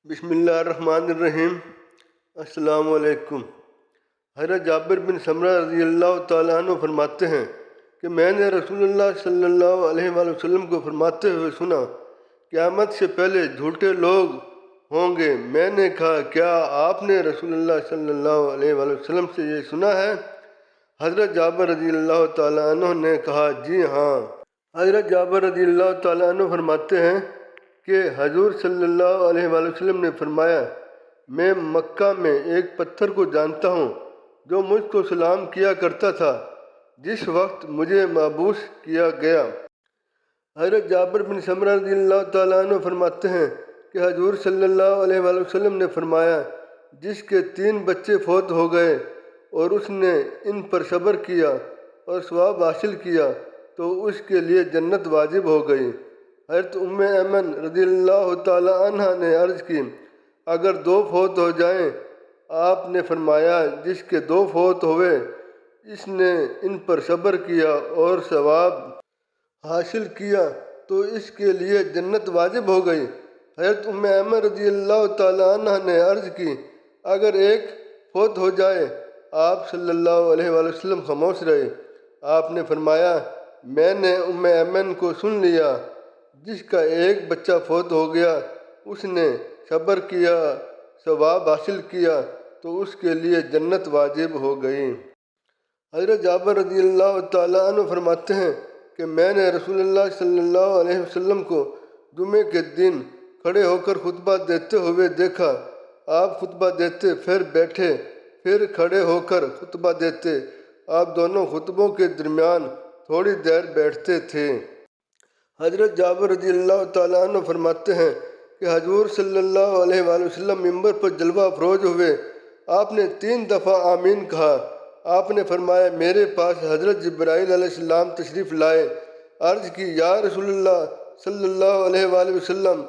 بسم اللہ الرحمن الرحیم۔ السلام علیکم۔ حضرت جابر بن سمرہ رضی اللہ تعالیٰ عنہ فرماتے ہیں کہ میں نے رسول اللہ صلی اللہ علیہ وآلہ وسلم کو فرماتے ہوئے سنا، قیامت سے پہلے جھوٹے لوگ ہوں گے۔ میں نے کہا، کیا آپ نے رسول اللہ صلی اللہ علیہ وآلہ وسلم سے یہ سنا ہے؟ حضرت جابر رضی اللہ تعالیٰ عنہ نے کہا، جی ہاں۔ حضرت جابر رضی اللہ تعالیٰ عنہ فرماتے ہیں کہ حضور صلی اللہ علیہ وآلہ وسلم نے فرمایا، میں مکہ میں ایک پتھر کو جانتا ہوں جو مجھ کو سلام کیا کرتا تھا جس وقت مجھے مبعوث کیا گیا۔ حضرت جابر بن سمرہ رضی اللہ تعالیٰ عنہ فرماتے ہیں کہ حضور صلی اللہ علیہ وآلہ وسلم نے فرمایا، جس کے 3 بچے فوت ہو گئے اور اس نے ان پر صبر کیا اور ثواب حاصل کیا تو اس کے لیے جنت واجب ہو گئی۔ حضرت ام ایمن رضی اللہ تعالیٰ عنہ نے عرض کی، اگر 2 فوت ہو جائیں؟ آپ نے فرمایا، جس کے 2 فوت ہوئے اس نے ان پر صبر کیا اور ثواب حاصل کیا تو اس کے لیے جنت واجب ہو گئی۔ حضرت ام ایمن رضی اللہ تعالیٰ عنہ نے عرض کی، اگر 1 فوت ہو جائے؟ آپ صلی اللہ علیہ وآلہ وسلم خاموش رہے۔ آپ نے فرمایا، میں نے ام ایمن کو سن لیا، جس کا 1 بچہ فوت ہو گیا اس نے صبر کیا، ثواب حاصل کیا تو اس کے لیے جنت واجب ہو گئی۔ حضرت جابر رضی اللہ تعالیٰ عنہ فرماتے ہیں کہ میں نے رسول اللہ صلی اللہ علیہ وسلم کو جمعے کے دن کھڑے ہو کر خطبہ دیتے ہوئے دیکھا۔ آپ خطبہ دیتے، پھر بیٹھے، پھر کھڑے ہو کر خطبہ دیتے۔ آپ دونوں خطبوں کے درمیان تھوڑی دیر بیٹھتے تھے۔ حضرت جابر رضی اللہ تعالیٰ عنہ فرماتے ہیں کہ حضور صلی اللہ علیہ وآلہ وسلم ممبر پر جلوہ افروز ہوئے۔ آپ نے 3 دفعہ آمین کہا۔ آپ نے فرمایا، میرے پاس حضرت جبرائیل علیہ السلام تشریف لائے۔ عرض کی، یا رسول اللہ صلی اللہ علیہ وآلہ وسلم،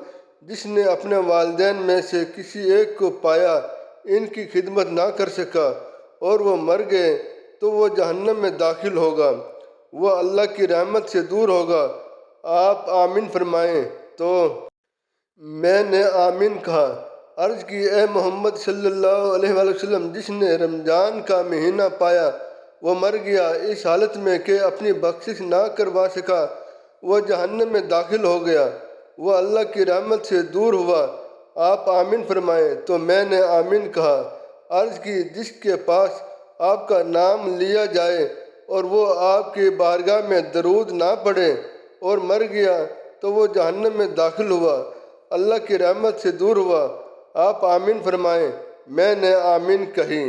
جس نے اپنے والدین میں سے کسی ایک کو پایا، ان کی خدمت نہ کر سکا اور وہ مر گئے تو وہ جہنم میں داخل ہوگا، وہ اللہ کی رحمت سے دور ہوگا۔ آپ آمین فرمائیں۔ تو میں نے آمین کہا۔ عرض کی، اے محمد صلی اللہ علیہ وآلہ وسلم، جس نے رمضان کا مہینہ پایا وہ مر گیا اس حالت میں کہ اپنی بخشش نہ کروا سکا، وہ جہنم میں داخل ہو گیا، وہ اللہ کی رحمت سے دور ہوا۔ آپ آمین فرمائیں۔ تو میں نے آمین کہا۔ عرض کی، جس کے پاس آپ کا نام لیا جائے اور وہ آپ کی بارگاہ میں درود نہ پڑھے اور مر گیا تو وہ جہنم میں داخل ہوا، اللہ کی رحمت سے دور ہوا۔ آپ آمین فرمائیں۔ میں نے آمین کہی۔